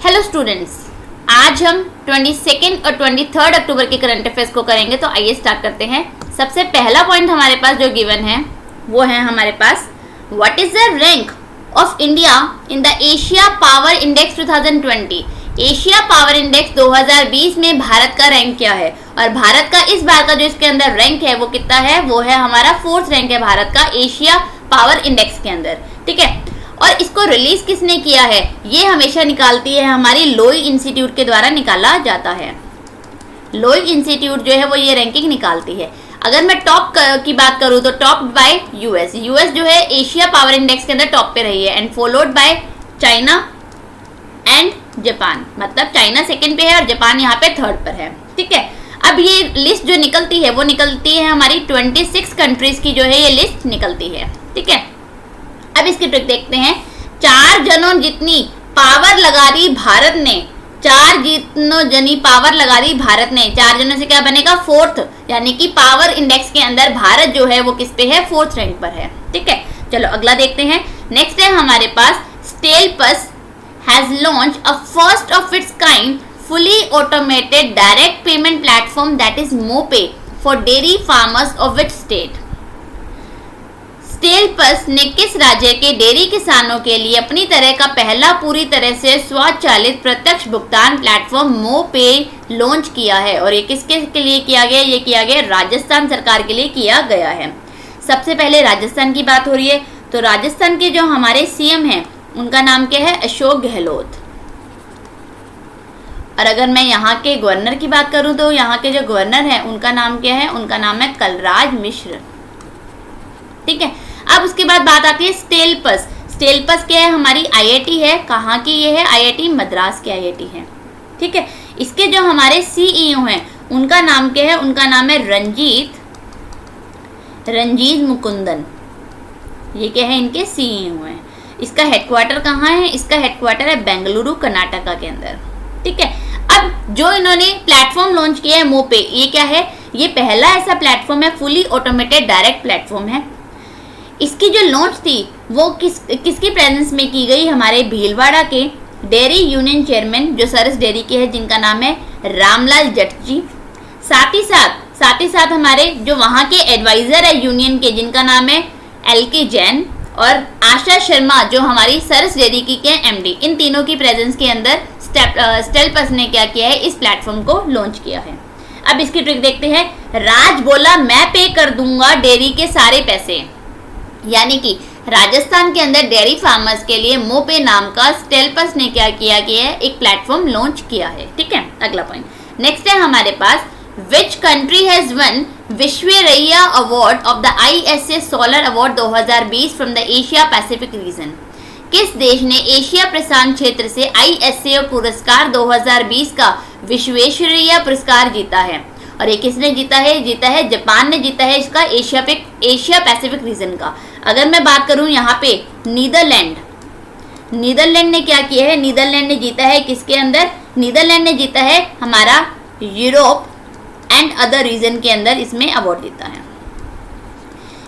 Hello students, आज हम 22 और 23 अक्टूबर के करंट अफेयर्स को करेंगे। तो आइए स्टार्ट करते हैं। सबसे पहला पॉइंट हमारे पास जो गिवन है वो है हमारे पास, what is the rank of India in the Asia Power Index 2020। Asia Power Index 2020 में भारत का रैंक क्या है, और भारत का इस बार का जो इसके अंदर रैंक है वो कितना है, वो है हमारा 4th रैंक है भारत का एशिया पावर इंडेक्स के अंदर। ठीक है, और इसको रिलीज किसने किया है, ये हमेशा निकालती है हमारी लोई इंस्टीट्यूट के द्वारा निकाला जाता है। लोई इंस्टीट्यूट जो है वो ये रैंकिंग निकालती है। अगर मैं टॉप की बात करूं तो टॉप बाय यूएस जो है एशिया पावर इंडेक्स के अंदर टॉप पे रही है, and followed by China and Japan. मतलब चाइना सेकंड पे है और जापान यहाँ पे 3rd पर है। ठीक है, अब ये लिस्ट जो निकलती है वो निकलती है हमारी 26 कंट्रीज की जो है ये लिस्ट निकलती है। ठीक है, अब इसकी ट्रिक देखते हैं। 4 जनों जितनी पावर लगा दी भारत ने, 4 जितनों जनी पावर लगा दी भारत ने, 4 जनों से क्या बनेगा 4th, यानी कि पावर इंडेक्स के अंदर भारत जो है वो किस पे है, 4th रैंक पर है। ठीक है, चलो अगला देखते हैं। नेक्स्ट है हमारे पास, Stelapps has launch a first of its kind fully automated direct payment platform that is MoPay for dairy farmers of its state। स्टेलपस ने किस राज्य के डेयरी किसानों के लिए अपनी तरह का पहला पूरी तरह से स्वचालित प्रत्यक्ष भुगतान प्लेटफॉर्म MoPay लॉन्च किया है, और ये किसके के लिए किया गया, ये किया गया राजस्थान सरकार के लिए किया गया है। सबसे पहले राजस्थान की बात हो रही है, तो राजस्थान के जो हमारे सीएम हैं उनका नाम क्या है, अशोक गहलोत। और अगर मैं यहाँ के गवर्नर की बात करूं तो यहाँ के जो गवर्नर हैं उनका नाम क्या है, उनका नाम है कलराज मिश्र। ठीक है, अब उसके बाद बात आती है स्टेलपस। स्टेलपस क्या है, हमारी आईआईटी है। कहाँ की ये है, आईआईटी मद्रास की आईआईटी है। ठीक है, इसके जो हमारे सीईओ हैं उनका नाम क्या है, उनका नाम है रंजीत मुकुंदन। ये क्या है, इनके सीईओ हैं। इसका हेडक्वार्टर कहाँ है, इसका हेडक्वार्टर है बेंगलुरु कर्नाटका के अंदर। ठीक है, अब जो इन्होंने प्लेटफॉर्म लॉन्च किया है MoPay, ये क्या है, ये पहला ऐसा प्लेटफॉर्म है, फुली ऑटोमेटेड डायरेक्ट प्लेटफॉर्म है। इसकी जो लॉन्च थी वो किसकी प्रेजेंस में की गई, हमारे भीलवाड़ा के डेयरी यूनियन चेयरमैन जो सरस डेयरी के हैं जिनका नाम है रामलाल जट जी। साथ ही साथ हमारे जो वहाँ के एडवाइजर है यूनियन के, जिनका नाम है LK जैन, और आशा शर्मा जो हमारी सरस डेयरी की के MD। इन तीनों की प्रेजेंस के अंदर स्टेलपस ने क्या किया है, इस प्लेटफॉर्म को लॉन्च किया है। अब इसकी ट्रिक देखते हैं। राज बोला मैं पे कर दूंगा डेयरी के सारे पैसे, यानी कि राजस्थान के अंदर डेयरी फार्मर्स के लिए MoPay नाम का स्टेलपस ने क्या किया गया है, एक प्लेटफॉर्म लॉन्च किया है। ठीक है, अगला पॉइंट नेक्स्ट है हमारे पास, which country has won Visvesvaraya award of the ISA solar award 2020 from the Asia Pacific region. किस देश ने एशिया प्रशांत क्षेत्र से ISA पुरस्कार 2020 का विश्वेश्वरैया पुरस्कार जीता है, और ये किसने जीता है जापान ने जीता है इसका एशिया पैसिफिक रीजन का। अगर मैं बात करूं यहाँ पे नीदरलैंड ने क्या किया है, नीदरलैंड ने जीता है किसके अंदर, नीदरलैंड ने जीता है हमारा यूरोप एंड अदर रीजन के अंदर इसमें अवार्ड जीता है।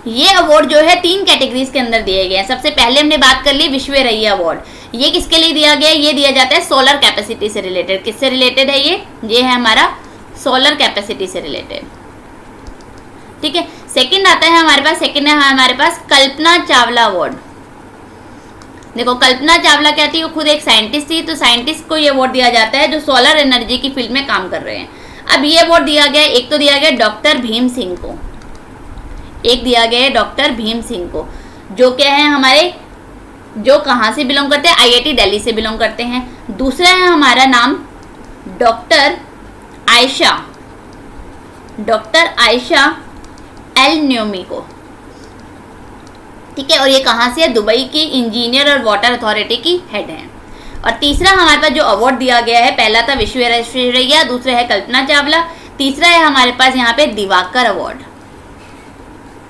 ये अवार्ड जो है 3 कैटेगरीज के अंदर दिए गए हैं। सबसे पहले हमने बात कर ली विश्वरैया अवार्ड। ये किसके लिए दिया गया है, ये दिया जाता है सोलर कैपेसिटी से रिलेटेड। किससे रिलेटेड है ये है हमारा सोलर कैपेसिटी से रिलेटेड। ठीक है, सेकंड आता है हमारे पास कल्पना चावला अवार्ड। देखो कल्पना चावला क्या थी, वो खुद एक साइंटिस्ट थी, तो साइंटिस्ट को ये अवार्ड दिया जाता है जो सोलर एनर्जी की फील्ड में काम कर रहे हैं। अब ये अवार्ड दिया गया, एक तो दिया गया डॉक्टर भीम सिंह को, एक दिया गया है डॉक्टर भीम सिंह को, जो क्या है हमारे, जो कहाँ से बिलोंग करते हैं, IIT दिल्ली से बिलोंग करते हैं। दूसरा है हमारा नाम डॉक्टर आयशा एल न्योमी को। ठीक है, और ये कहाँ से है, दुबई की इंजीनियर और वाटर अथॉरिटी की हेड हैं। और तीसरा हमारे पास जो अवार्ड दिया गया है, पहला था विश्वरैया, दूसरा है कल्पना चावला, तीसरा है हमारे पास यहाँ पे दिवाकर अवार्ड।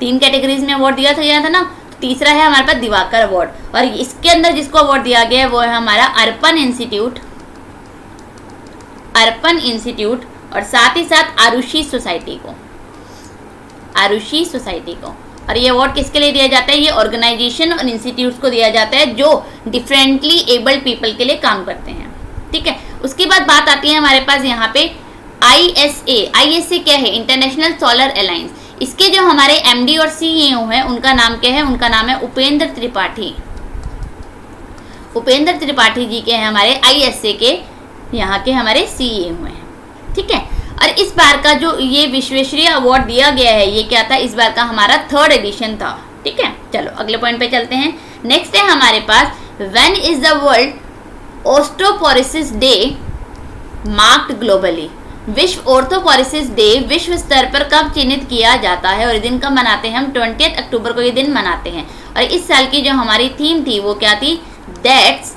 3 कैटेगरीज में अवार्ड दिया था ना, तीसरा है हमारे पास दिवाकर अवार्ड। और इसके अंदर जिसको अवार्ड दिया गया है वो है हमारा अर्पण इंस्टीट्यूट और साथ ही साथ आरुषि सोसाइटी को। और ये अवार्ड किसके लिए दिया जाता है, ये ऑर्गेनाइजेशन और इंस्टीट्यूट्स को दिया जाता है जो डिफरेंटली एबल्ड पीपल के लिए काम करते हैं। ठीक है। उसके बाद बात आती है हमारे पास यहाँ पे ISA क्या है? International solar alliance. इसके जो हमारे MD और CEO हैं उनका नाम क्या है? उनका नाम है उपेंद्र त्रिपाठी। उपेंद्र त्रिपाठी जी के हैं हमारे ISA के यहाँ के हमारे CEO हैं, ठीक है। और इस बार का जो ये विश्वेश्वरैया अवार्ड दिया गया है, ये क्या था? इस बार का हमारा 3rd एडिशन था, ठीक है। चलो अगले पॉइंट पे चलते हैं। नेक्स्ट है हमारे पास when is the world osteoporosis day marked globally. विश्व ऑर्थोपोरोसिस डे विश्व स्तर पर कब चिन्हित किया जाता है और ये दिन कब मनाते हैं? हम 20 अक्टूबर को ये दिन मनाते हैं। और इस साल की जो हमारी थीम थी वो क्या थी? That's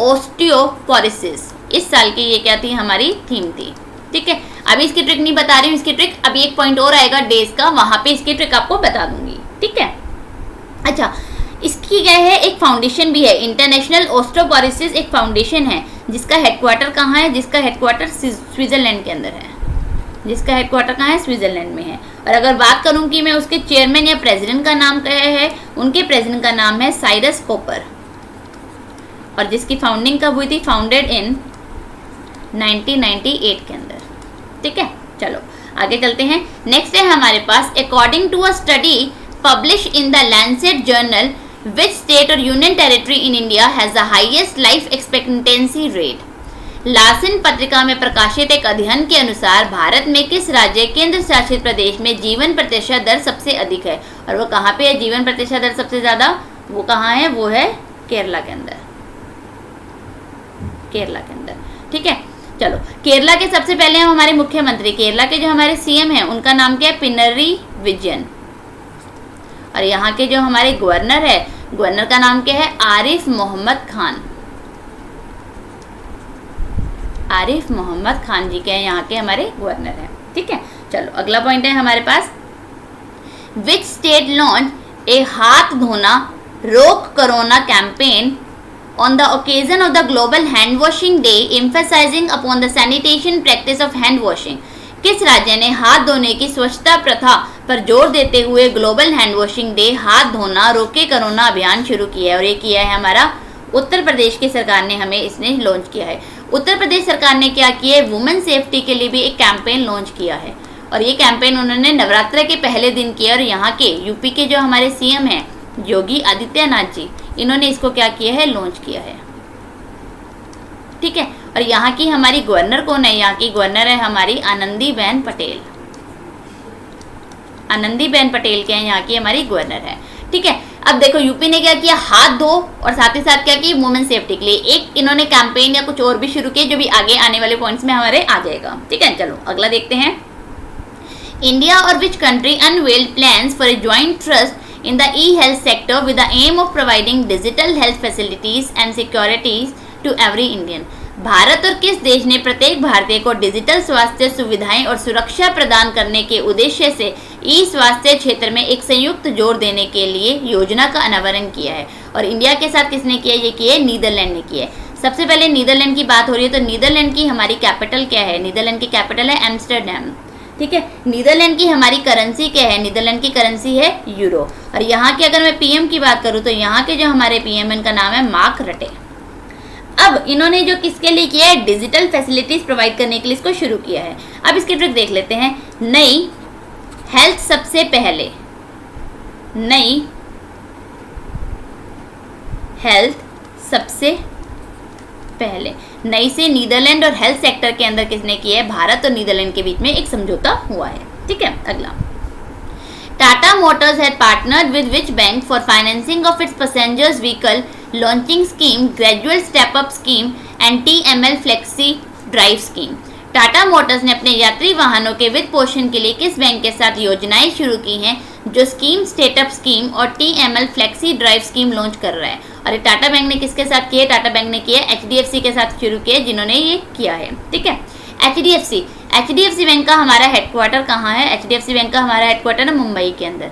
osteoporosis. इस साल की ये क्या थी? हमारी थीम थी, ठीक है। अभी इसकी ट्रिक नहीं बता रही हूँ, इसकी ट्रिक अभी एक पॉइंट और आएगा डेज का, वहां पे इसकी ट्रिक आपको बता दूंगी, ठीक है। अच्छा, इसकी क्या है? एक फाउंडेशन भी है, इंटरनेशनल ऑस्टियोपोरोसिस एक फाउंडेशन है जिसका हेडक्वार्टर कहाँ है? जिसका हेडक्वार्टर स्विट्जरलैंड के अंदर है। जिसका हेडक्वार्टर कहाँ है? स्विट्जरलैंड में है। और अगर बात करूं कि मैं उसके चेयरमैन या प्रेसिडेंट का नाम क्या है, उनके प्रेसिडेंट का नाम है साइरस कॉपर। और जिसकी फाउंडिंग कब हुई थी? फाउंडेड इन 1998 के अंदर, ठीक है। चलो आगे चलते हैं। नेक्स्ट है हमारे पास according to a study publish in the Lancet journal which state और union territory in India has the highest life expectancy rate. लार्सन पत्रिका में प्रकाशित एक अध्ययन के अनुसार भारत में किस राज्य केंद्र शासित प्रदेश में जीवन प्रतिशत दर सबसे अधिक है? और वो कहाँ पे है जीवन प्रतिशत दर सबसे ज्यादा? वो कहाँ है? वो है केरला के अंदर, केरला के अंदर, ठीक है। चलो केरला के सबसे पहले हम हमारे मुख्यमंत्री, केरला के जो हमारे CM हैं उनका नाम क्या है? पिनरई विजयन। और यहाँ के जो हमारे गवर्नर है, गवर्नर का नाम क्या है? आरिफ मोहम्मद खान। आरिफ मोहम्मद खान जी के यहाँ के हमारे गवर्नर हैं, ठीक है। चलो अगला पॉइंट है हमारे पास विच स्टेट लॉन्च ए हाथ धोना रोक corona campaign on the occasion of the global hand washing day emphasizing upon the sanitation practice of hand washing। किस राज्य ने हाथ धोने की स्वच्छता प्रथा पर जोर देते हुए ग्लोबल हैंड वॉशिंग डे हाथ धोना रोके कोरोना अभियान शुरू किया है? और ये किया है हमारा उत्तर प्रदेश की सरकार ने, हमें इसने लॉन्च किया है। उत्तर प्रदेश सरकार ने क्या किया है? वुमेन सेफ्टी के लिए भी एक कैंपेन लॉन्च किया है। और ये कैंपेन उन्होंने नवरात्र के पहले दिन किया। और यहाँ के यूपी के जो हमारे CM हैं योगी आदित्यनाथ जी, इन्होंने इसको क्या किया है? लॉन्च किया है, ठीक है। और यहाँ की हमारी गवर्नर कौन है? यहाँ की गवर्नर है हमारी आनंदीबेन पटेल। आनंदीबेन पटेल के हैं यहाँ की हमारी गवर्नर है, ठीक है। अब देखो यूपी ने क्या किया? हाथ धो और साथ ही साथ क्या किया? वुमेन सेफ्टी के लिए एक इन्होंने कैंपेन या कुछ और भी शुरू किया जो भी आगे आने वाले पॉइंट्स में हमारे आ जाएगा, ठीक है। चलो अगला देखते हैं। इंडिया और which country unveiled plans for a joint trust in the e-health sector with the aim of providing digital health facilities and securities to every Indian। Bharat और किस देश ने प्रत्येक भारतीय को डिजिटल स्वास्थ्य सुविधाएं और सुरक्षा प्रदान करने के उद्देश्य से ई स्वास्थ्य क्षेत्र में एक संयुक्त जोर देने के लिए योजना का अनावरण किया है? और इंडिया के साथ किसने किया? ये किया है नीदरलैंड ने किया है। सबसे पहले नीदरलैंड की बात हो रही है तो नीदरलैंड की हमारी कैपिटल क्या है? नीदरलैंड की कैपिटल है एम्स्टरडैम, ठीक है। नीदरलैंड की हमारी करेंसी क्या है? नीदरलैंड की करेंसी है यूरो। और यहाँ की अगर मैं PM की बात करूँ तो यहाँ के जो हमारे PM इनका नाम है मार्क रटे। अब इन्होंने जो किसके लिए किया है? डिजिटल फैसिलिटीज प्रोवाइड करने के लिए इसको शुरू किया है। अब इसकी ट्रिक देख लेते हैं। नई हेल्थ सबसे पहले, नई हेल्थ सबसे पहले, नई से नीदरलैंड और हेल्थ सेक्टर के अंदर किसने किया है? भारत और नीदरलैंड के बीच में एक समझौता हुआ है, ठीक है। अगला, Tata Motors had partnered with which bank for financing of its passengers vehicle launching scheme, gradual step up scheme and TML flexi drive scheme. Tata Motors ने अपने यात्री वाहनों के वित्त पोषण के लिए किस बैंक के साथ योजनाएं शुरू की हैं जो स्कीम स्टेटअप स्कीम और TML flexi drive scheme launch कर रहा है? और टाटा बैंक ने किसके साथ किया? टाटा बैंक ने किया HDFC के साथ शुरू किया, जिन्होंने ये किया है, ठीक है। HDFC बैंक का हमारा हेडक्वार्टर कहाँ है? HDFC बैंक का हमारा हेडक्वार्टर है मुंबई के अंदर।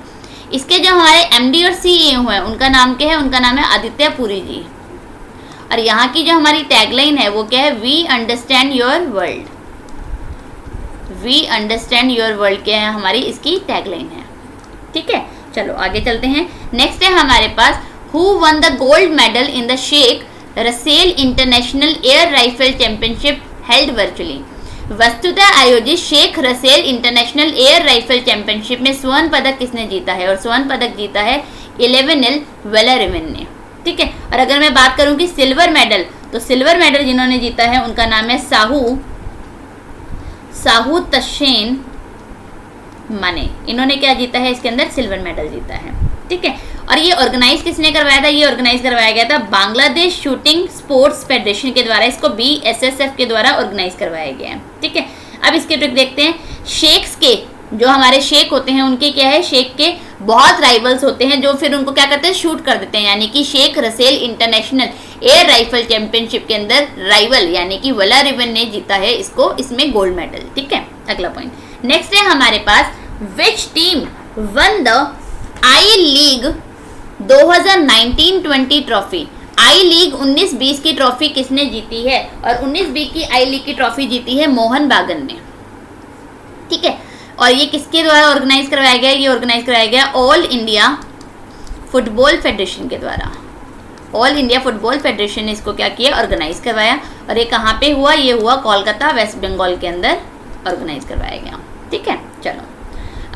इसके जो हमारे MD और CEO हैं उनका नाम क्या है? उनका नाम है आदित्य पुरी जी। और यहाँ की जो हमारी टैगलाइन है वो क्या है? We understand your world. We understand your world क्या है? हमारी इसकी टैगलाइन है, ठीक है। चलो आगे चलते हैं। नेक्स्ट है हमारे पास who won the gold medal in the Sheikh Russel international air rifle championship held virtually. वस्तुतः आयोजित Sheikh Russel international air rifle championship में स्वर्ण पदक किसने जीता है? और स्वर्ण पदक जीता है इलेवेनिल वेलरिवन ने। ठीक है, और अगर मैं बात करूं कि सिल्वर मेडल, तो सिल्वर मेडल जिन्होंने जीता है उनका नाम है साहू तशेन माने। इन्होंने क्या जीता है? इसके अंदर सिल्वर मेडल जीता है। ठीक है, और ये ऑर्गेनाइज किसने करवाया था? ये ऑर्गेनाइज करवाया गया था बांग्लादेश शूटिंग स्पोर्ट्स फेडरेशन के द्वारा। इसको BSSF के द्वारा ऑर्गेनाइज करवाया गया है। ठीक है, अब इसके ट्रिक देखते हैं। शेख्स के जो हमारे शेख होते हैं उनके क्या है? शेख के बहुत राइवल्स होते हैं जो फिर उनको क्या करते हैं? शूट कर देते हैं। यानी कि Sheikh Russel international air rifle championship के अंदर राइवल यानी कि वेलरिवन ने जीता है इसको, इसमें गोल्ड मेडल। ठीक है, अगला पॉइंट नेक्स्ट है हमारे पास, which team won the I League 2019-20 trophy. I League 19-20 की ट्रॉफी किसने जीती है? और 19-20 की आई लीग की ट्रॉफी जीती है मोहन बागन ने। ठीक है, और ये किसके द्वारा ऑर्गेनाइज करवाया गया? ये ऑर्गेनाइज करवाया गया ऑल इंडिया फुटबॉल फेडरेशन के द्वारा। ऑल इंडिया फुटबॉल फेडरेशन ने इसको क्या किया? ऑर्गेनाइज करवाया। और ये कहाँ पे हुआ? ये हुआ कोलकाता, वेस्ट बंगाल के अंदर ऑर्गेनाइज करवाया गया। ठीक है, चलो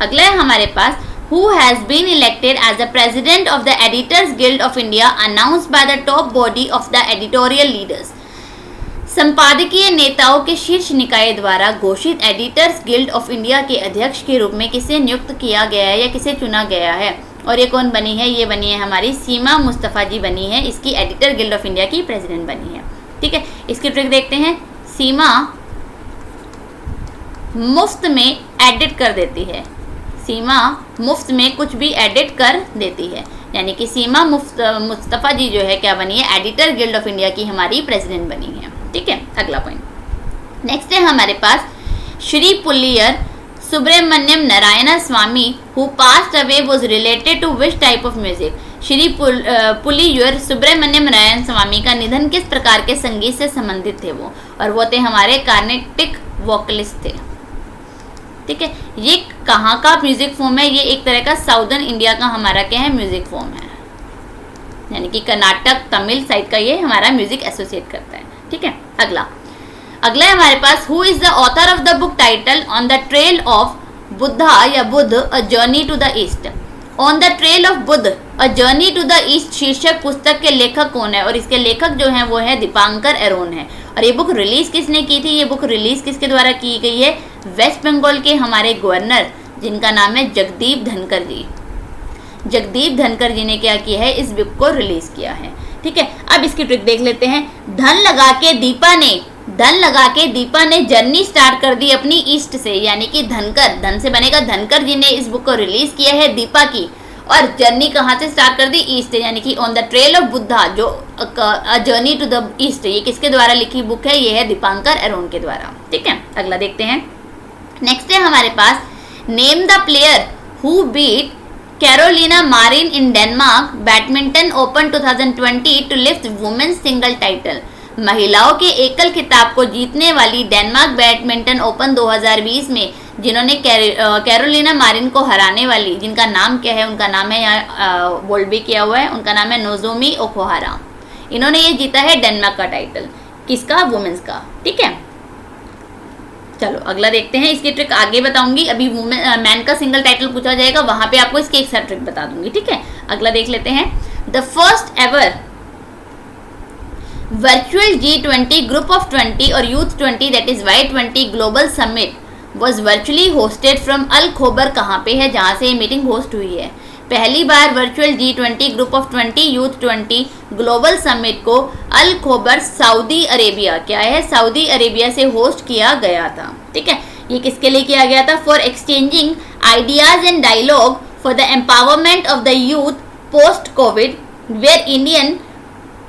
अगला है हमारे पास, who has been elected as the president of the Editors Guild of India announced by the top body of the editorial leaders। संपादकीय नेताओं के शीर्ष निकाय द्वारा घोषित एडिटर्स गिल्ड ऑफ इंडिया के अध्यक्ष के रूप में किसे नियुक्त किया गया है या किसे चुना गया है? और ये कौन बनी है? ये बनी है हमारी सीमा मुस्तफ़ा जी बनी है, इसकी एडिटर गिल्ड ऑफ इंडिया की प्रेसिडेंट बनी है। ठीक है, इसकी ट्रिक देखते हैं। सीमा मुफ्त में एडिट कर देती है, सीमा मुफ्त में कुछ भी एडिट कर देती है, यानी कि सीमा मुस्तफ़ा जी जो है क्या बनी है? एडिटर गिल्ड ऑफ इंडिया की हमारी प्रेसिडेंट बनी है। ठीक है, अगला पॉइंट नेक्स्ट है हमारे पास, Shri Puliyur Subramaniam Narayanaswamy who passed away was related to which type of music. Shri Puliyur Subramaniam Narayanaswamy का निधन किस प्रकार के संगीत से संबंधित थे वो? और वो थे हमारे कार्नेटिक वोकलिस्ट थे। ठीक है, ये कहाँ का म्यूजिक फॉर्म है? ये एक तरह का साउदर्न इंडिया का हमारा क्या है? म्यूजिक फॉर्म है, यानी कि कर्नाटक तमिल साइड का ये हमारा म्यूजिक एसोसिएट करता है। ठीक है, अगला है हमारे पास, who is the author of the book title on the trail of Buddha या Buddha a journey to the east. On the trail of Buddha a journey to the east शीर्षक पुस्तक के लेखक कौन है? और इसके लेखक जो हैं वो है दीपांकर एरोन है। और ये बुक रिलीज किसने की थी? ये बुक रिलीज किसके द्वारा की गई है? वेस्ट बंगाल के हमारे गवर्नर जिनका नाम है जगदीप धनकर जी। जगदीप धनकर जी ने क्या किया है? इस बुक को रिलीज किया है। ठीक है, अब इसकी ट्रिक देख लेते हैं। धन लगा के दीपा ने जर्नी स्टार्ट कर दी अपनी ईस्ट से, यानी कि धनकर, धन से बनेगा धनकर जी ने इस बुक को रिलीज किया है दीपा की, और जर्नी कहाँ से स्टार्ट कर दी? ईस्ट, यानी कि on the trail of Buddha जो जर्नी टू द ईस्ट, ये किसके द्वारा लिखी बुक है? ये है दीपांकर एरोन के द्वारा। ठीक है, अगला देखते हैं। नेक्स्ट है हमारे पास, name the player who beat Carolina Marin in Denmark badminton open 2020 to lift women's single title. महिलाओं के एकल खिताब को जीतने वाली डेनमार्क बैडमिंटन ओपन 2020 में जिन्होंने कैरोलिना मारिन को हराने वाली, जिनका नाम क्या है? उनका नाम है, यहाँ बोल्ड भी किया हुआ है, उनका नाम है नोजोमी ओकुहारा। इन्होंने ये जीता है डेनमार्क का टाइटल, किसका? वुमेन्स का। ठीक है, चलो अगला देखते हैं। इसकी ट्रिक आगे बताऊंगी, अभी मैन का सिंगल टाइटल पूछा जाएगा, वहां पे आपको इसकी एक साथ ट्रिक बता दूंगी। ठीक है, अगला देख लेते हैं। The first ever virtual G20 group of 20 और youth 20 that is Y20 global summit was virtually hosted from Al Khobar. कहाँ पे है जहाँ से ये मीटिंग होस्ट हुई है? पहली बार virtual G20 group of 20 youth 20 global summit को अल खोबर सऊदी अरेबिया, क्या है? सऊदी अरेबिया से होस्ट किया गया था। ठीक है, ये किसके लिए किया गया था? For exchanging ideas and dialogue for the empowerment of the youth post Covid, where Indian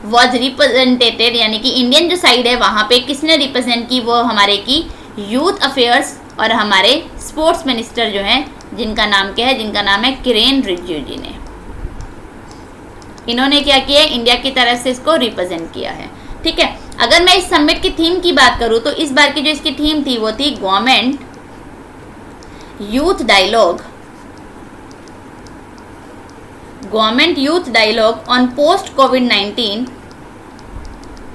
was represented, यानी कि इंडियन जो साइड है वहाँ पे किसने रिप्रेजेंट की? वो हमारे की यूथ अफेयर्स और हमारे स्पोर्ट्स मिनिस्टर जो हैं, जिनका नाम क्या है? जिनका नाम है किरेन रिजिजू जी ने। इन्होंने क्या किया? इंडिया की तरफ से इसको रिप्रेजेंट किया है। ठीक है, अगर मैं इस समिट की थीम की बात करूं तो इस बार की जो इसकी थीम थी वो थी government youth dialogue on post covid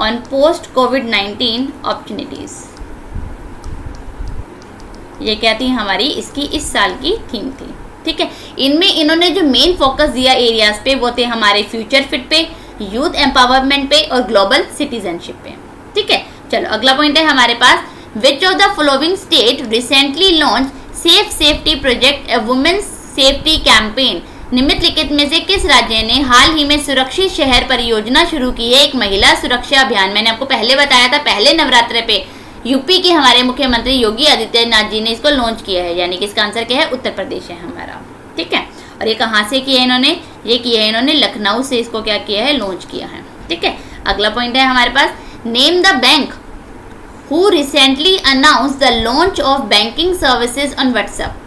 on post covid opportunities. ये क्या थी हमारी इसकी इस साल की थीम थी। ठीक है, इनमें इन्होंने जो मेन फोकस दिया एरियाज पे वो थे हमारे फ्यूचर फिट पे, यूथ एम्पावरमेंट पे और ग्लोबल सिटीजनशिप पे। ठीक है, चलो अगला पॉइंट है हमारे पास, which of the following state recently launch safe safety project, a women's safety campaign. निम्नलिखित में से किस राज्य ने हाल ही में सुरक्षित शहर परियोजना शुरू की है, एक महिला सुरक्षा अभियान। मैंने आपको पहले बताया था, पहले नवरात्र पे यूपी के हमारे मुख्यमंत्री योगी आदित्यनाथ जी ने इसको लॉन्च किया है, यानी कि इसका आंसर क्या है, उत्तर प्रदेश है हमारा। ठीक है, और ये कहाँ से किया है इन्होंने, ये किया है इन्होंने लखनऊ से इसको क्या किया है, लॉन्च किया है। ठीक है, अगला पॉइंट है हमारे पास, name the bank who recently announce the launch of banking services on WhatsApp.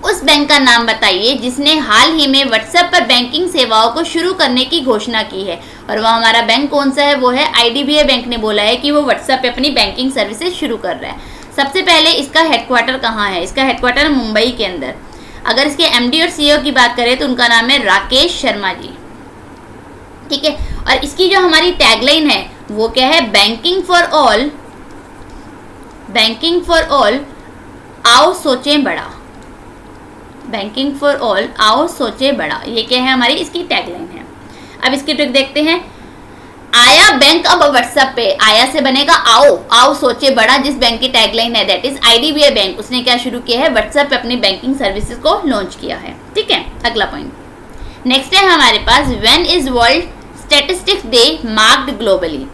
उस बैंक का नाम बताइए जिसने हाल ही में व्हाट्सएप पर बैंकिंग सेवाओं को शुरू करने की घोषणा की है, और वह हमारा बैंक कौन सा है, वो है आईडीबीआई बैंक ने बोला है कि वो व्हाट्सएप पे अपनी बैंकिंग सर्विसेज शुरू कर रहा है। सबसे पहले इसका हेडक्वार्टर कहाँ है, इसका हेडक्वार्टर मुंबई के अंदर। अगर इसके एमडी और सीईओ की बात करें तो उनका नाम है राकेश शर्मा जी। ठीक है, और इसकी जो हमारी टैगलाइन है वो क्या है, banking for all, banking for all आओ सोचें बड़ा, बैंकिंग फॉर ऑल आओ सोचे बड़ा, ये क्या है हमारी इसकी टैगलाइन है। अब इसकी ट्रिक देखते हैं, आया बैंक अब व्हाट्सएप पे, आया से बनेगा आओ, आओ सोचे बड़ा, जिस बैंक की टैगलाइन है दैट इज आईडीबीआई बैंक, उसने क्या शुरू किया है, व्हाट्सएप पे अपनी बैंकिंग सर्विसेज को लॉन्च किया है। ठीक है, अगला पॉइंट नेक्स्ट है हमारे पास, when is world statistics day marked globally.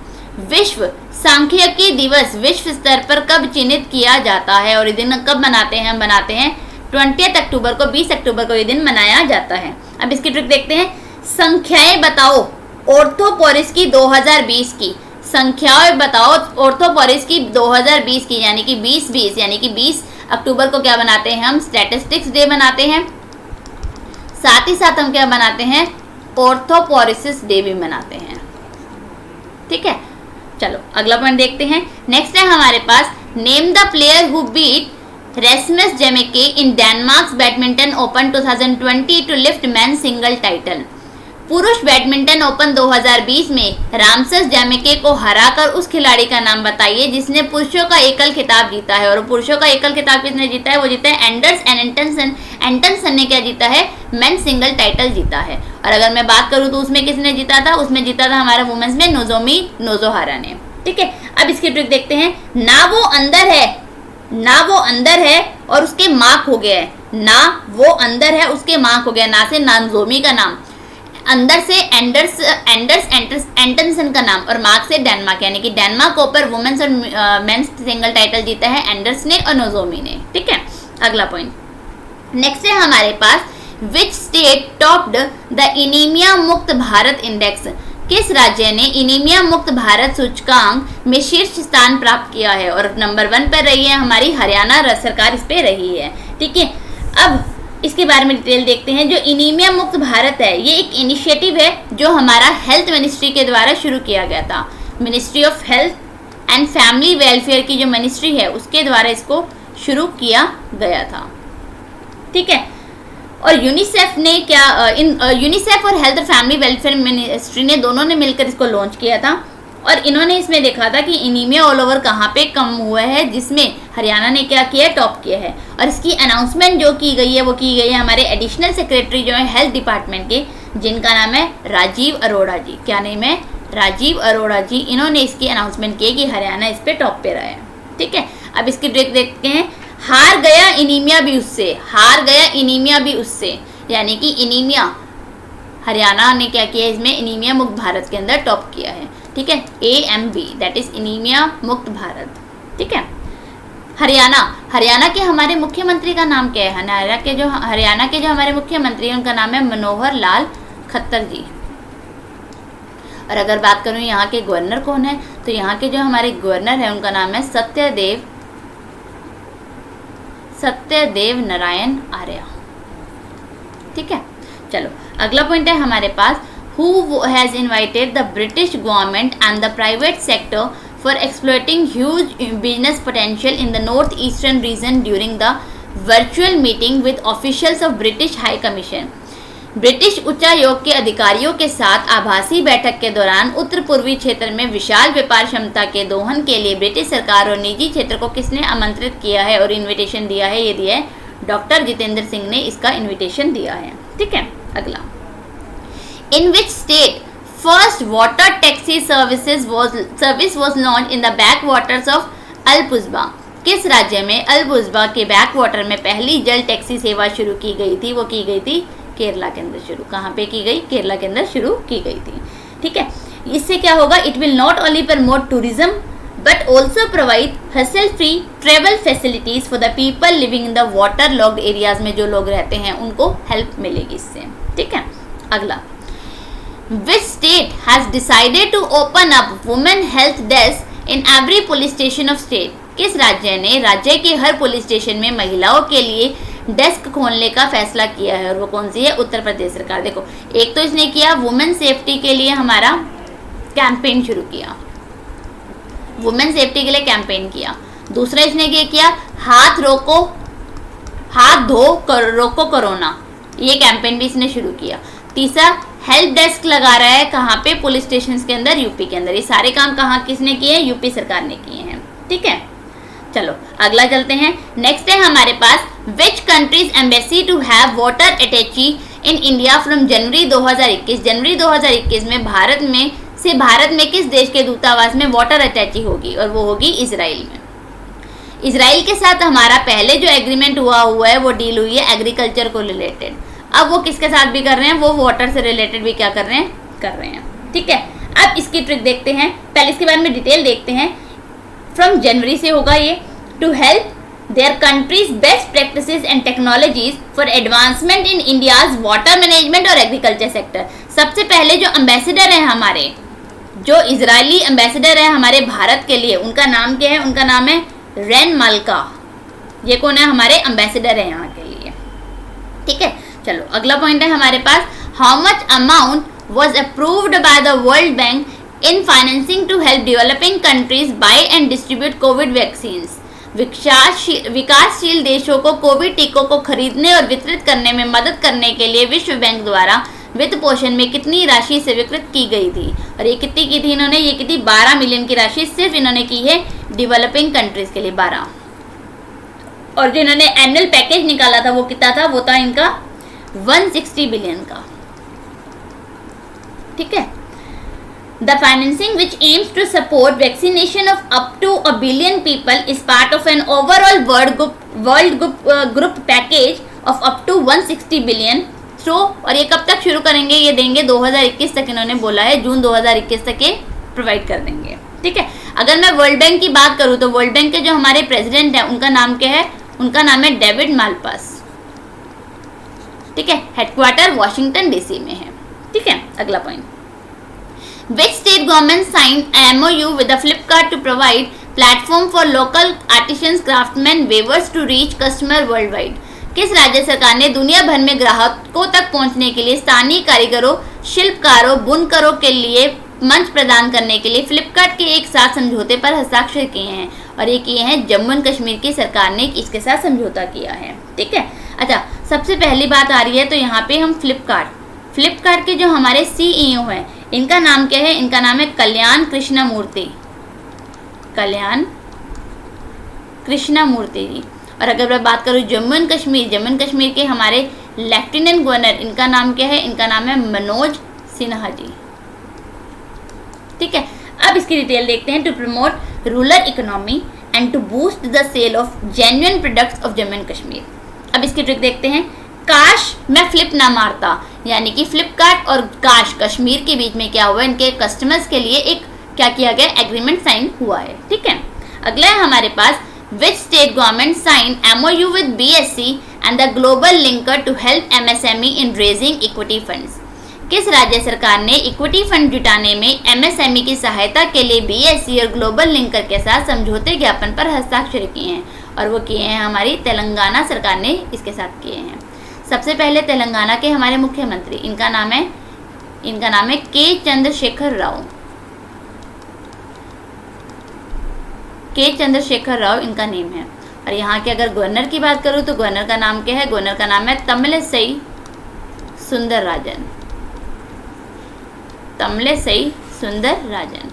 विश्व सांख्यिकी दिवस विश्व स्तर पर कब चिन्हित किया जाता है, और ये दिन कब मनाते हैं, हम मनाते हैं 20 अक्टूबर को, 20 अक्टूबर को ये दिन मनाया जाता है। अब इसकी ट्रिक देखते हैं, संख्याएं बताओ ऑर्थोपोरिस की 2020 की, संख्याएं बताओ ऑर्थोपोरिस की 2020 की, यानी कि 2020, यानी कि 20 अक्टूबर को क्या बनाते हैं हम, स्टैटिस्टिक्स डे बनाते हैं, साथ ही साथ हम क्या बनाते हैं, ऑर्थोपोरिसिस डे भी मनाते हैं। ठीक है, चलो अगला पॉइंट देखते हैं। नेक्स्ट है हमारे पास, name the player who beat Rasmus Gemke in Denmark's badminton open 2020 to lift man single title. पुरुष बैडमिंटन ओपन 2020 में रामसस जेमेके को हराकर उस खिलाड़ी का नाम बताइए जिसने पुरुषों का एकल खिताब जीता है, और पुरुषों का एकल खिताब किसने जीता है, वो जीता है एंडर्स एंटनसन। एंटनसन ने क्या जीता है, मेन सिंगल टाइटल जीता है। और अगर मैं बात करूं तो उसमें किसने जीता था, उसमें जीता था हमारा वुमेन्स में नोजोमी नोजोहारा ने। ठीक है, अब इसकी ट्रिक देखते हैं, ना वो अंदर है, ना वो अंदर है और उसके मार्क हो गया है, ना वो अंदर है उसके मार्क हो गया, ना से नाजोमी का नाम, अंदर से एंडर्स एंटनसन का नाम, और मार्क से डेनमार्क, यानी कि डेनमार्क ओपर वुमेन्स और मेंस सिंगल टाइटल जीता है एंडर्स ने और नोजोमी ने। ठीक है, अगला पॉइंट नेक्स्ट है हमारे पास, which state topped the anaemia Mukt Bharat index. किस राज्य ने इनीमिया मुक्त भारत सूचकांक में शीर्ष स्थान प्राप्त किया है, और नंबर 1 पर रही है हमारी हरियाणा सरकार, इस पे रही है। ठीक है, अब इसके बारे में डिटेल देखते हैं। जो इनीमिया मुक्त भारत है ये एक इनिशिएटिव है जो हमारा हेल्थ मिनिस्ट्री के द्वारा शुरू किया गया था। Ministry of health and family welfare की जो मिनिस्ट्री है उसके द्वारा इसको शुरू किया गया था। ठीक है, और यूनिसेफ ने क्या यूनिसेफ और हेल्थ फैमिली वेलफेयर मिनिस्ट्री ने दोनों ने मिलकर इसको लॉन्च किया था, और इन्होंने इसमें देखा था कि इनीमिया ऑल ओवर कहाँ पे कम हुआ है, जिसमें हरियाणा ने क्या किया है, टॉप किया है। और इसकी अनाउंसमेंट जो की गई है वो की गई है हमारे एडिशनल सेक्रेटरी जो है हेल्थ डिपार्टमेंट के, जिनका नाम है राजीव अरोड़ा जी। क्या नेम है, राजीव अरोड़ा जी। इन्होंने इसकी अनाउंसमेंट की कि हरियाणा इस पे टॉप पे रहा है। ठीक है, अब इसकी ट्रिक देखते हैं, हार गया इनीमिया भी उससे, हार गया इनीमिया भी उससे, यानी कि इनीमिया हरियाणा ने क्या किया, इसमें इनीमिया मुक्त भारत के अंदर टॉप किया है। ठीक है, AMB that is anaemia Mukt Bharat. ठीक है, हरियाणा, हरियाणा के हमारे मुख्यमंत्री का नाम क्या है, हरियाणा के जो हमारे मुख्यमंत्री हैं उनका नाम है मनोहर लाल खट्टर जी। और अगर बात करूं यहाँ के गवर्नर कौन है, तो यहाँ के जो हमारे गवर्नर हैं उनका नाम है सत्यदेव नारायण आर्य। ठीक है, चलो अगला पॉइंट है हमारे पास, who has invited the British government and the private sector for exploiting huge business potential in the northeastern region during the virtual meeting with officials of British High Commission। British उच्चायोग के अधिकारियों के साथ आभासी बैठक के दौरान उत्तर पूर्वी क्षेत्र में विशाल व्यापार क्षमता के दोहन के लिए ब्रिटिश सरकार और निजी क्षेत्र को किसने आमंत्रित किया है और इनविटेशन दिया है? ये दिया है डॉक्टर जितेंद्र सिंह ने इसका इनविटेशन दिया है। ठीक है, अगला, in which state first water taxi service was launch in the backwaters of अल-बुज़बा? किस राज्य में अल-बुज़बा के बैक वाटर में पहली जल टैक्सी सेवा शुरू की गई थी? वो की गई थी केरला के अंदर शुरू। कहाँ पे की गई? केरला के अंदर शुरू की गई थी। ठीक है, इससे क्या होगा? It will not only promote tourism but also provide hustle free travel facilities for the people living in the water logged areas में जो लोग रहते हैं उनको हेल्प मिलेगी इससे। ठीक है, अगला, which state has decided to open up women health desk in every police station of state? किस राज्य ने राज्य के हर पुलिस स्टेशन में महिलाओं के लिए डेस्क खोलने का फैसला किया है? और वो कौन सी है? उत्तर प्रदेश सरकार। देखो, एक तो इसने किया वुमेन सेफ्टी के लिए हमारा कैंपेन शुरू किया, वुमेन सेफ्टी के लिए कैंपेन किया। दूसरा इसने क्या किया? हाथ धो रोको कोरोना, ये कैंपेन भी इसने शुरू किया। तीसरा हेल्प डेस्क लगा रहा है कहाँ पे? पुलिस स्टेशन के अंदर, यूपी के अंदर। ये सारे काम कहाँ किसने किए हैं? यूपी सरकार ने किए हैं। ठीक है, चलो अगला चलते हैं। नेक्स्ट है हमारे पास which countries embassy to have water attache in India from January 2021? जनवरी 2021 में भारत में किस देश के दूतावास में वाटर अटैची होगी? और वो होगी इजराइल में। इजराइल के साथ हमारा पहले जो एग्रीमेंट हुआ है वो डील हुई है एग्रीकल्चर को रिलेटेड। अब वो किसके साथ भी कर रहे हैं? वो वाटर से रिलेटेड भी क्या कर रहे हैं। ठीक है, अब इसकी ट्रिक देखते हैं, पहले इसके बारे में डिटेल देखते हैं। फ्रॉम जनवरी से होगा ये, to help their countries best practices and technologies for advancement in India's water management और एग्रीकल्चर सेक्टर। सबसे पहले जो एम्बेसडर हैं हमारे, जो इजरायली एम्बेसडर है हमारे भारत के लिए, उनका नाम क्या है? उनका नाम है रेन मल्का। ये कौन है? हमारे एम्बेसडर है यहाँ के लिए। ठीक है, चलो अगला पॉइंट है हमारे पास, how much amount was approved by the World Bank in financing to help developing countries by and distribute COVID vaccine? विकासशील देशों को कोविड टीकों को खरीदने और वितरित करने में मदद करने के लिए विश्व बैंक द्वारा वित्त पोषण में कितनी राशि स्वीकृत की गई थी? और ये कितनी की थी इन्होंने? ये कितनी? 12 मिलियन की राशि सिर्फ इन्होंने की है डेवलपिंग कंट्रीज के लिए, 12। और जो इन्होंने एनुअल पैकेज निकाला था वो कितना था? वो था इनका 160 बिलियन का। ठीक है, The financing which aims to support vaccination of up to 1 billion people is part of an overall world group package of up to 160 billion. So, और ये कब तक शुरू करेंगे? ये देंगे 2021 तक, इन्होंने बोला है जून 2021 तक ये प्रोवाइड कर देंगे। ठीक है, अगर मैं वर्ल्ड बैंक की बात करूँ तो वर्ल्ड बैंक के जो हमारे प्रेसिडेंट हैं उनका नाम क्या है? उनका नाम है डेविड मालपास। ठीक है, हेडक्वार्टर वॉशिंगटन डीसी में है। ठीक है, अगला point, Which state government signed an MOU with the Flipkart to provide platform for local artisans, craftsmen, weavers to reach customer worldwide? किस राज्य सरकार ने दुनिया भर में ग्राहकों तक पहुंचने के लिए स्थानीय कारीगरों, शिल्पकारों, बुनकरों के लिए मंच प्रदान करने के लिए फ्लिपकार्ट के एक साथ समझौते पर हस्ताक्षर किए हैं? और ये किए हैं जम्मू एंड कश्मीर की सरकार ने इसके साथ समझौता किया है। ठीक है, अच्छा सबसे पहली बात आ रही है तो यहाँ पे हम फ्लिपकार्ट के जो हमारे CEO हैं इनका नाम क्या है? इनका नाम है कल्याण कृष्णमूर्ति जी। और अगर मैं बात करूँ जम्मू एंड कश्मीर के हमारे लेफ्टिनेंट गवर्नर, इनका नाम क्या है? इनका नाम है मनोज सिन्हा जी। ठीक है, अब इसकी डिटेल देखते हैं। To promote rural economy and to boost the sale of genuine products of Jammu and Kashmir. अब इसकी ट्रिक देखते हैं। काश मैं फ्लिप ना मारता, यानी कि फ्लिपकार्ट और काश कश्मीर के बीच में क्या हुआ? इनके कस्टमर्स के लिए एक क्या किया गया? एग्रीमेंट साइन हुआ है। ठीक है, अगला है हमारे पास, which state government sign MOU with BSE and the global linker to help MSME in raising equity funds? किस राज्य सरकार ने इक्विटी फंड जुटाने में MSME की सहायता के लिए BSE और ग्लोबल लिंकर के साथ समझौते ज्ञापन पर हस्ताक्षर किए हैं? और वो किए हैं हमारी तेलंगाना सरकार ने इसके साथ किए हैं। सबसे पहले तेलंगाना के हमारे मुख्यमंत्री, इनका नाम है के चंद्रशेखर राव इनका नेम है। और यहाँ के अगर गवर्नर की बात करूँ तो गवर्नर का नाम क्या है? गवर्नर का नाम है तमिलिसई सुंदरराजन, तमिलिसई सुंदरराजन।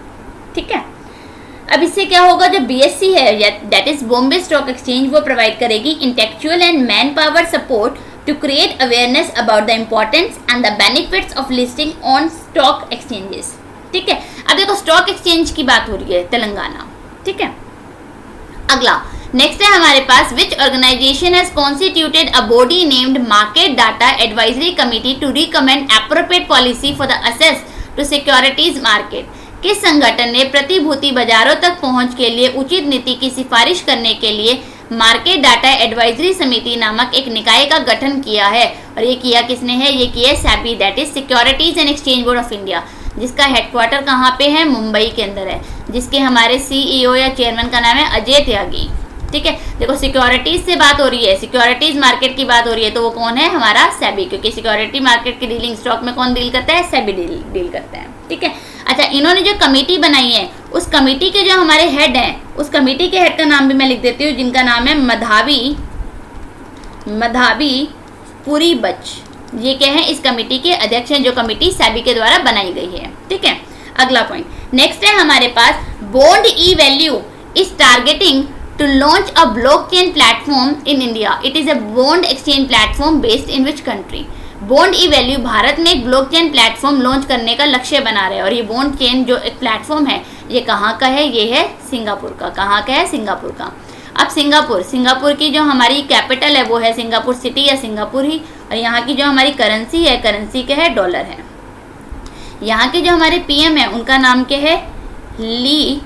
ठीक है, अब इससे क्या होगा, जो बीएससी है that is Bombay stock exchange, वो प्रोवाइड करेगी intellectual and man power support to create awareness about the importance and the benefits of listing on stock exchanges. ठीक है, अब देखो स्टॉक एक्सचेंज की बात हो रही है तेलंगाना। ठीक है, अगला नेक्स्ट है हमारे पास, which organisation has constituted a body named market data advisory committee to recommend appropriate policy for the access to securities market. किस संगठन ने प्रतिभूति बाजारों तक पहुंच के लिए उचित नीति की सिफारिश करने के लिए मार्केट डाटा एडवाइजरी समिति नामक एक निकाय का गठन किया है? और ये किया किसने है? ये किया SEBI, that is securities and exchange board of India, जिसका हेडक्वार्टर कहाँ पे है? मुंबई के अंदर है, जिसके हमारे सीईओ या चेयरमैन का नाम है अजय त्यागी। ठीक है, देखो सिक्योरिटीज से बात हो रही है, सिक्योरिटीज मार्केट की बात हो रही है, तो वो कौन है? हमारा सेबी, क्योंकि सिक्योरिटी मार्केट की डीलिंग स्टॉक में कौन डील करता है? सेबी डील करता है। ठीक है, अच्छा इन्होंने जो कमेटी बनाई है, उस कमेटी के जो हमारे हेड हैं, उस कमेटी के हेड का नाम भी मैं लिख देती हूँ, जिनका नाम है मधावी पुरी बच। ये क्या है? इस कमेटी के अध्यक्ष हैं, जो कमेटी सेबी के द्वारा बनाई गई है। ठीक है, अगला पॉइंट नेक्स्ट है हमारे पास, bond e value is targeting to launch a blockchain platform in India. It is a bond exchange platform based in which country? Bond e value Bharat में एक ब्लॉकचेन प्लेटफॉर्म लॉन्च करने का लक्ष्य बना रहे हैं, और ये बॉन्ड चेन जो एक प्लेटफॉर्म है, ये कहाँ का है? ये है सिंगापुर का। कहाँ का है? सिंगापुर का। अब सिंगापुर की जो हमारी कैपिटल है वो है सिंगापुर सिटी या सिंगापुर ही, और यहाँ की जो हमारी करेंसी है, करेंसी क्या है? डॉलर है। यहाँ के जो हमारे पीएम है, उनका नाम क्या है? ली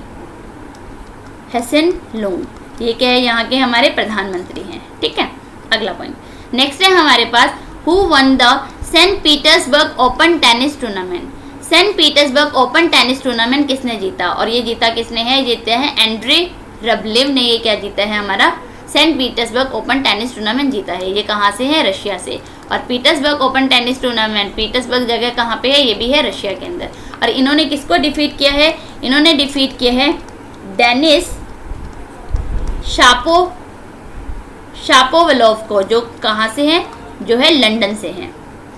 हेसन लुंग। ये क्या है? यहाँ के हमारे प्रधानमंत्री हैं। ठीक है, अगला पॉइंट नेक्स्ट है हमारे पास, who won the Saint Petersburg open tennis tournament? Saint Petersburg open tennis tournament किसने जीता? और ये जीता किसने है? जीते हैं एंड्रे रबलेव ने। ये क्या जीता है? हमारा Saint Petersburg open tennis tournament जीता है। ये कहाँ से है? रशिया से। और Petersburg open tennis tournament, Petersburg जगह कहाँ पे है? ये भी है रशिया के अंदर। और इन्होंने किसको डिफीट किया है? इन्होंने डिफीट किया है डेनिस शापोवलोव को, जो कहाँ से है? जो है लंदन से है।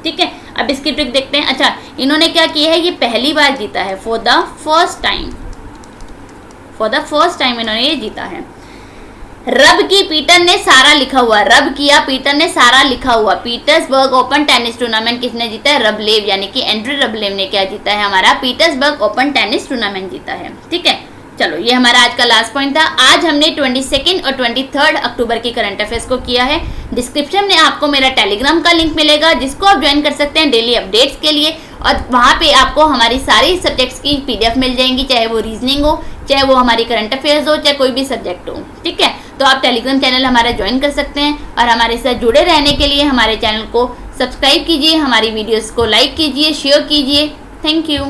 ठीक है, अब इसकी ट्रिक देखते हैं। अच्छा, इन्होंने क्या किया है? ये पहली बार जीता है, फॉर द फर्स्ट टाइम इन्होंने ये जीता है। रब की पीटर ने सारा लिखा हुआ, रब किया पीटर ने सारा लिखा हुआ। पीटर्सबर्ग ओपन टेनिस टूर्नामेंट किसने जीता है? रबलेव, यानी कि एंड्रे रबलेव ने क्या जीता है? हमारा पीटर्सबर्ग ओपन टेनिस टूर्नामेंट जीता है। ठीक है, चलो ये हमारा आज का लास्ट पॉइंट था। आज हमने 22 और 23 अक्टूबर की करंट अफेयर्स को किया है। डिस्क्रिप्शन में आपको मेरा टेलीग्राम का लिंक मिलेगा, जिसको आप ज्वाइन कर सकते हैं डेली अपडेट्स के लिए, और वहाँ पे आपको हमारी सारी सब्जेक्ट्स की पीडीएफ मिल जाएंगी, चाहे वो रीजनिंग हो, चाहे वो हमारी करंट अफेयर्स हो, चाहे कोई भी सब्जेक्ट हो। ठीक है, तो आप टेलीग्राम चैनल हमारा ज्वाइन कर सकते हैं, और हमारे साथ जुड़े रहने के लिए हमारे चैनल को सब्सक्राइब कीजिए, हमारी वीडियोज़ को लाइक कीजिए, शेयर कीजिए। Thank you.